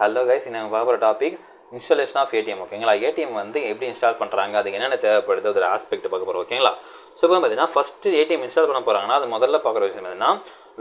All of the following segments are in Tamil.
ஹலோ கைஸ், நம்ம பார்க்குற டாபிக் இன்ஸ்டாலேஷன் ஆஃப் ஏடிஎம். ஓகேங்களா? ஏடிஎம் வந்து எப்படி இன்ஸ்டால் பண்ணுறாங்க, அதுக்கு என்னென்ன தேவைப்படுது, ஒரு ஆஸ்பெக்ட் பார்க்க போகிறோம். ஓகேங்களா? ஸோ இப்போ பார்த்தீங்கன்னா ஃபஸ்ட்டு ஏடிஎம் இன்ஸ்டால் பண்ண போகிறாங்கன்னா அது முதல்ல பார்க்குற விஷயம் என்னன்னா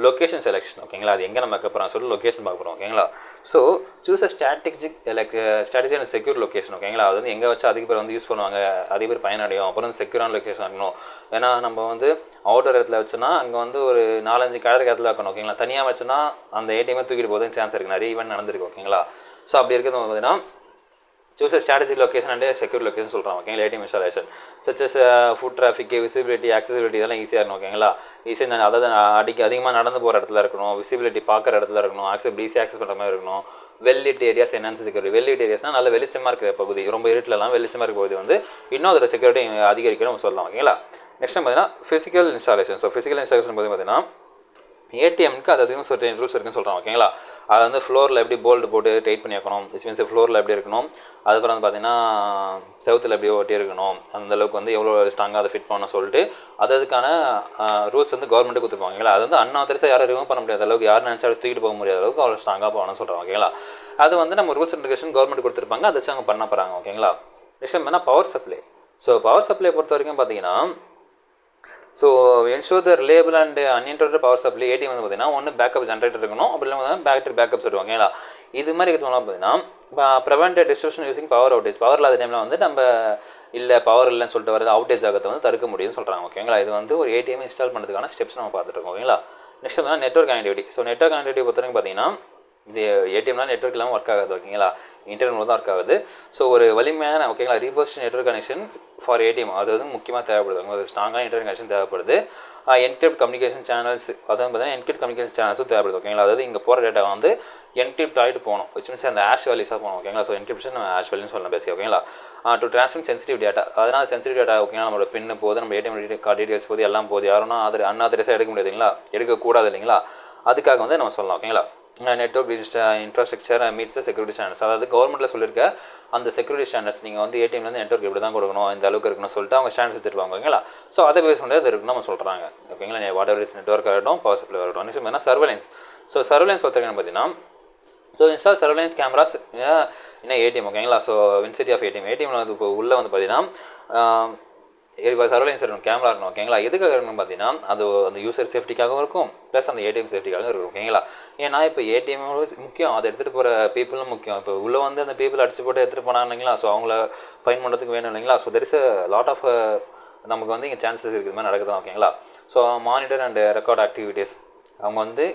லொக்கேஷன் செலெக்ஷன். ஓகேங்களா? அது எங்கே நம்ம வைக்க போகிறோம் சொல்லி லொக்கேஷன் பார்க்க போகிறோம். ஓகேங்களா? So choose a strategy and secure location. ஓகேங்களா? அது வந்து எங்கே வச்சு அதிக பேர் வந்து யூஸ் பண்ணுவாங்க, அதிக பேர் பயனடையும். அப்புறம் வந்து செக்யூரான லொக்கேஷன் இருக்கணும். ஏன்னா நம்ம வந்து அவுட்டர் இடத்துல வச்சோன்னா அங்கே வந்து ஒரு 4-5 கடற்கரை இடத்துல வைக்கணும். ஓகேங்களா? தனியாக வச்சோன்னா அந்த ஏடிஎம்மை தூக்கிட்டு போகிறதுக்கு சான்ஸ் இருக்குது. நிறைய ஈவெண்ட் நடந்திருக்கு. ஓகேங்களா? ஸோ அப்படி இருக்கிறது பார்த்தீங்கன்னா choose strategic location and secure location சொல்கிறாங்க. ஓகேங்களா? ATM installation such as foot traffic, visibility, accessibility இதெல்லாம் ஈஸியாக இருக்கணும். ஓகேங்களா? ஈஸியாக அதாவது அதிகமாக நடந்து போகிற இடத்துல இருக்கணும், விசிபிலிட்டி பார்க்குற இடத்துல இருக்கணும், ஈஸியாக ஆக்சஸ் பண்ணுற மாதிரி இருக்கணும். வெல்லிட் ஏரியாஸ் என்னென்னு செக்யூரிட்டி. வெல்லிட் ஏரியாஸ்னால் நல்ல வெளிச்சமாக இருக்கிற பகுதி, ரொம்ப இருட்டிலலாம் வெளிச்சமாக இருக்கிற பகுதி வந்து இன்னும் அதோட செக்யூரிட்டி அதிகரிக்கணும் சொல்லலாம். ஓகேங்களா? நெக்ஸ்ட் பார்த்தீங்கன்னா physical installation. So physical installation பார்த்தீங்கன்னா ஏடிஎம்க்கு அது அதிகம் சர்டன் ரூல்ஸ் இருக்குன்னு சொல்கிறாங்க. ஓகேங்களா? அது வந்து ஃப்ளோரில் எப்படி போல்டு போட்டு டைட் பண்ணி வைக்கணும், விச் மீன்ஸ் ஃப்ளோரில் எப்படி இருக்கணும், அதுக்கப்புறம் வந்து பார்த்தீங்கன்னா செவுத்தில் எப்படி ஓட்டி இருக்கணும், அந்தளவுக்கு வந்து எவ்வளோ ஸ்ட்ராங்காக அதை ஃபிட் பண்ணணும் சொல்லிட்டு அதுக்கான ரூல்ஸ் வந்து கவர்மெண்ட்டு கொடுத்துருப்பாங்க. ஓகேங்களா? அது வந்து அன்ஆத்தரைஸாக யாரும் ரிமூவ் பண்ண முடியாத அளவுக்கு, யாரும் நினச்சாலும் தூக்கிட்டு போக முடியாத அளவுக்கு அவ்வளோ ஸ்ட்ராங்காக போகணும்னு சொல்கிறாங்க. ஓகேங்களா? அது வந்து நம்ம ரூல்ஸ் அண்ட் ரெகுலேஷன் கவர்மெண்ட் கொடுத்துருப்பாங்க, அதை வச்சு அவங்க பண்ண போகிறாங்க. ஓகேங்களா? நெக்ஸ்ட் என்ன power supply. So power supply பொறுத்த வரைக்கும் பார்த்தீங்கன்னா so ensure the reliable and uninterrupted power supply. ATM வந்து பார்த்தீங்கன்னா ஒன்று பேக்கப் ஜென்ரேட்டர் இருக்கணும், அப்படி இல்லை பேட்டரி பேக்கப் சொல்லுவாங்க. ஓகேங்களா? இது மாதிரி இருக்கிறதுனால பார்த்தீங்கன்னா prevent distribution using power outage. Power இல்லாத டைமில் வந்து நம்ம இல்லை பவர் இல்லைன்னு சொல்லிட்டு வரது அவுட்டேஜ் ஆகிறத வந்து தடுக்க முடியும்னு சொல்கிறாங்க. ஓகேங்களா? இது வந்து ஒரு ஏடிஎம் இன்ஸ்டால் பண்ணுறதுக்கான ஸ்டெப்ஸ் நம்ம பார்த்துட்டு இருக்கோம். ஓகேங்களா? நெக்ஸ்ட் பார்த்தீங்கன்னா network connectivity. So network connectivity பொறுத்த வரைக்கும் பார்த்தீங்கன்னா இது ஏடிஎம்லாம் நெட்வொர்க் இல்லாமல் ஒர்க் ஆகாது. ஓகேங்களா? இன்டர்நெட் தான் ஒர்க் ஆகுது. ஸோ ஒரு வலிமையான ஓகேங்களா reverse network connection for ATM அது வந்து முக்கியமாக தேவைப்படுது. ஒரு ஸ்ட்ராங்கான இன்டர்நெட் கனெக்ஷன் தேவைப்படுது. என்கிரிப்ட் கம்யூனிகேஷன் சேனல்ஸ், அதாவது பார்த்தீங்கன்னா என்கிரிப்ட் கம்யூனிகேஷன் சேனல்ஸும் தேவைப்படுது. ஓகேங்களா? அதாவது இங்கே போகிற டேட்டா வந்து என்கிரிப்ட் ஆகிட்டு போகணும், விச் மீன்ஸ் அந்த ஆஷ் வேல்யூஸாக போகணும். ஓகேங்களா? ஸோ என்கிரிப்ஷன் ஆஷ் வேல்யூன்னு சொல்லலாம் பேசி. ஓகேங்களா? To transmit sensitive data. அதனால் சென்சிட்டிவ் டேட்டா ஓகேங்களா நம்மளோட பின்னு போது, நம்ம ஏடிஎம் கார்டு டீடைல்ஸ் போது எல்லாம் போது, யாரும் அன்ஆத்தரைஸாக எடுக்க முடியாதுங்களா, எடுக்கக்கூடாது இல்லைங்களா? அதுக்காக வந்து நம்ம சொல்லலாம். ஓகேங்களா? Network infrastructure meets security standards. அதாவது கவர்மெண்ட்டில் சொல்லியிருக்க அந்த செக்யூரிட்டி ஸ்டாண்டர்ட்ஸ் நீங்கள் வந்து ஏடிஎம்லேருந்து நெட்வொர்க் இப்படி தான் கொடுக்கணும், இந்த அளவுக்கு இருக்கணும் சொல்லிட்டு அவங்க ஸ்டாண்டர்ட்ஸ் வச்சுருப்பாங்க. ஓகேங்களா? ஸோ அதை பேஸ் பண்ணி அது இருக்குன்னு நம்ம சொல்கிறாங்க. ஓகேங்களா? வாட் எவர் இஸ் நெட்வொர்க் ஆகட்டும், பவர் சப்ளை ஆகட்டும். நெக்ஸ்ட் என்ன சர்வேலன்ஸ். ஸோ சர்வேலன்ஸ் பார்த்தீங்கன்னா பார்த்தீங்கன்னா ஸோ இன்ஸ்டால் சர்வேலன்ஸ் கேமராஸ் என்ன ஏடிஎம். ஓகேங்களா? ஸோ வின்சிட்டி ஆஃப் ஏடிஎம். ஏடிஎம்ல வந்து இப்போ உள்ளே வந்து பார்த்தீங்கன்னா இப்போ சர்வேலன்ஸ் இருக்கணும், கேமரா இருக்கணும். ஓகேங்களா? எதுக்காக இருக்கணும் பார்த்தீங்கன்னா அது அந்த யூசர் சேஃப்டிக்காகவும் இருக்கும், ப்ளஸ் அந்த ஏடிஎம் சேஃப்டிக்காகவும் இருக்கும். ஓகேங்களா? ஏன்னா இப்போ ஏடிஎம் முக்கியம், அதை எடுத்துகிட்டு போகிற பீப்புளும் முக்கியம். இப்போ உள்ளே வந்து அந்த பீப்புள் அடிச்சு போட்டு எடுத்துகிட்டு போனாங்க இல்லைங்களா, ஸோ அவங்கள ஃபைன் பண்ணுறதுக்கு வேணும் இல்லைங்களா. So there is a lot of நமக்கு வந்து இங்கே சான்சஸ் இருக்குது மாதிரி நடக்குது. ஓகேங்களா? So monitor and record activities அவங்க வந்து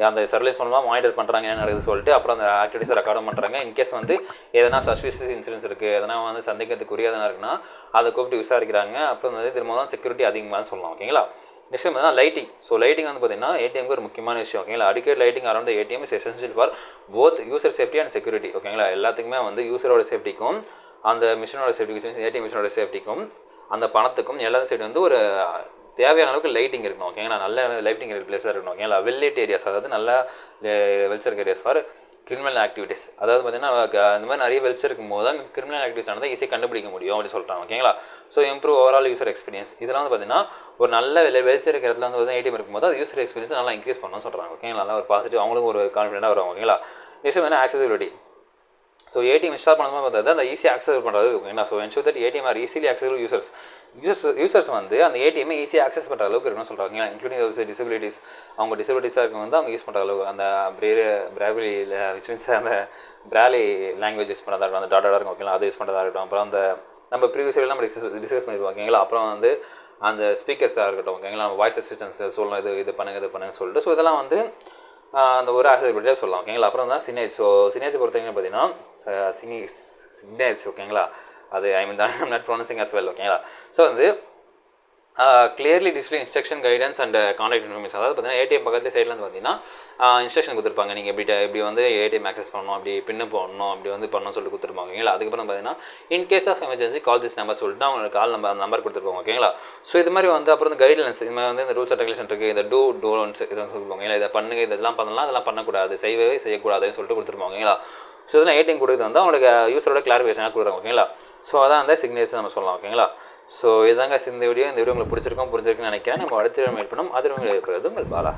அந்த சர்வீஸ் மூலமாக மானிட்டர் பண்ணுறாங்க என்ன நடக்குது சொல்லிட்டு, அப்புறம் அந்த ஆக்டிவிட்டீஸை ரெக்கார்டும் பண்ணுறாங்க. இன்கேஸ் வந்து எதனா சஸ்பிஷியஸ் இன்சிடென்ட்ஸ் இருக்குது, எதனா வந்து சந்தேகத்துக்குரியதனா இருக்குன்னா அதை கூப்பிட்டு விசாரிக்கிறாங்க. அப்புறம் வந்து திரும்ப தான் செக்யூரிட்டி அதிகமாக சொல்லலாம். ஓகேங்களா? நெக்ஸ்ட் பார்த்தீங்கன்னா லைட்டிங். ஸோ லைட்டிங் வந்து பார்த்தீங்கன்னா ஏடிஎம்க்கு ஒரு முக்கியமான விஷயம். ஓகேங்களா? அடிக்கடி lighting around ATM is essential for both user safety and security. ஓகேங்களா? எல்லாத்துக்குமே வந்து யூசரோட சேஃப்டிக்கும் அந்த மிஷினோட சேஃப்டிக்கும், ஏடிஎம் மிஷினோட சேஃப்டிக்கும், அந்த பணத்துக்கும் எல்லாரும் சைடு வந்து ஒரு தேவையான அளவுக்கு லைட்டிங் இருக்கணும். ஓகேங்களா? நல்ல லைட்டிங் இருக்கிற பிளேஸாக இருக்கணும். ஓகேங்களா? வெல்லைட் ஏரியாஸ், அதாவது நல்ல வெல்ச்சர் ஏரியாஸ் ஃபார் கிரிமினல் ஆக்டிவிட்டீஸ். அதாவது பார்த்தீங்கன்னா இந்த மாதிரி நிறைய வெல்ச்சர் இருக்கும்போது தான் கிரிமினல் ஆக்டிவிட்டிஸ் ஆனதை ஈஸியாக கண்டுபிடிக்க முடியும் அப்படின்னு சொல்கிறாங்க. ஓகேங்களா? So improve overall user experience. இதெல்லாம் வந்து பார்த்தீங்கன்னா ஒரு நல்ல வெல்ச்சர் இருக்கிற இடத்துல வந்து ஏடிஎம் இருக்கும்போது அது யூசர் எக்ஸ்பீரியன்ஸ் நல்லா இன்க்ரீஸ் பண்ணணும்னு சொல்கிறாங்க. ஓகேங்களா? நல்லா ஒரு பாசிட்டிவ், அவங்களுக்கும் ஒரு கான்ஃபிடென்ட்டாக வருவாங்க. ஓகேங்களா? நெக்ஸ்ட் வந்து ஆக்சசிபிலிட்டி. ஸோ ஏடிஎம் இன்ஸ்டால் பண்ணும்போது பார்த்தா அந்த ஈஸியாக ஆக்சஸ் பண்ணுறது. ஓகேங்களா? So ensure that ATM R easily accessible users வந்து அந்த ஏடிஎம்மை ஈஸியாக ஆக்சஸ் பண்ணுற அளவுக்கு இருக்கணும்னு சொல்கிறாங்க. இன்க்ளூடிங் டிசபிலிட்டிஸ், அவங்க டிசபிலிட்டிஸாக இருக்கும் வந்து அவங்க யூஸ் பண்ணுற அளவுக்கு அந்த பிராவிலியில் விச் மீன்ஸ் அந்த பிராலி லாங்குவேஜ் யூஸ் பண்ணுறதா இருக்கட்டும், அந்த டாட்டா இருக்கும். ஓகேங்களா? அது யூஸ் பண்ணுறதா இருக்கட்டும். அப்புறம் அந்த நம்ம ப்ரீவியஸ் நம்ம டிஸ்கஸ் பண்ணியிருப்போம். ஓகேங்களா? அப்புறம் வந்து அந்த ஸ்பீக்கர்ஸாக இருக்கட்டும். ஓகேங்களா? வாய்ஸ் அசிஸ்டன்ஸ் சொல்லணும், இது பண்ணுங்கன்னு சொல்லிட்டு. ஸோ இதெல்லாம் வந்து அந்த ஒரு ஆக்சசிபிலிட்டியாக சொல்லலாம். ஓகேங்களா? அப்புறம் தான் சினேஜ். ஸோ சினேஜ் பொறுத்தவரைக்கும் பார்த்தீங்கன்னா சிக்னேஜ். ஓகேங்களா? அது I'm not pronouncing as well. ஓகேங்களா? ஸோ வந்து clearly display instruction guidance and contact information. அதாவது பார்த்தீங்கன்னா ஏடிஎம் பக்கத்தில் சைடில் வந்து பார்த்தீங்கன்னா இன்ஸ்ட்ரக்ஷன் கொடுத்துருப்பாங்க. நீங்கள் இப்படி வந்து ஏடிஎம் ஆக்சஸ் பண்ணணும், அப்படி பின்னு போடணும், அப்படி வந்து பண்ணணும் சொல்லிட்டு கொடுத்துருப்பாங்க. ஓகேங்களா? அதுக்கப்புறம் பார்த்தீங்கன்னா in case of emergency call this number சொல்லிட்டு அவங்களுக்கு கால் நம்பர் கொடுத்துருப்பாங்க. ஓகேங்களா? ஸோ இது மாதிரி வந்து அப்புறம் இந்த கைட்லைன்ஸ், இது மாதிரி வந்து இந்த ரூல்ஸ் அண்ட் ரெகுலேஷன் இருக்குது, இந்த டோன்ட்ஸ் இதை சொல்லுவாங்க. ஓகேங்களா? இதை பண்ணுங்க, இதெல்லாம் பண்ணலாம், இதெல்லாம் பண்ணக்கூடாது, செய்யக்கூடாதுன்னு சொல்லிட்டு கொடுத்துருப்பாங்க. ஓகேங்களா? ஸோ இதெல்லாம் ஏடிஎம் கொடுக்குறது வந்து அவங்களுக்கு யூஸரோட கிளாரிஃபிகேஷனாக கொடுக்குறாங்க. ஓகேங்களா? ஸோ அதான் அந்த சிக்னேச்சர் நம்ம சொல்லலாம். ஓகேங்களா? ஸோ இதுதாங்க இந்த வீடியோ உங்களுக்கு புரிஞ்சிருக்குன்னு நினைக்கிறேன். நம்ம அடுத்த மீட் பண்ணோம். அது உங்களுக்கு ஏற்படுறது உங்கள் பாலா.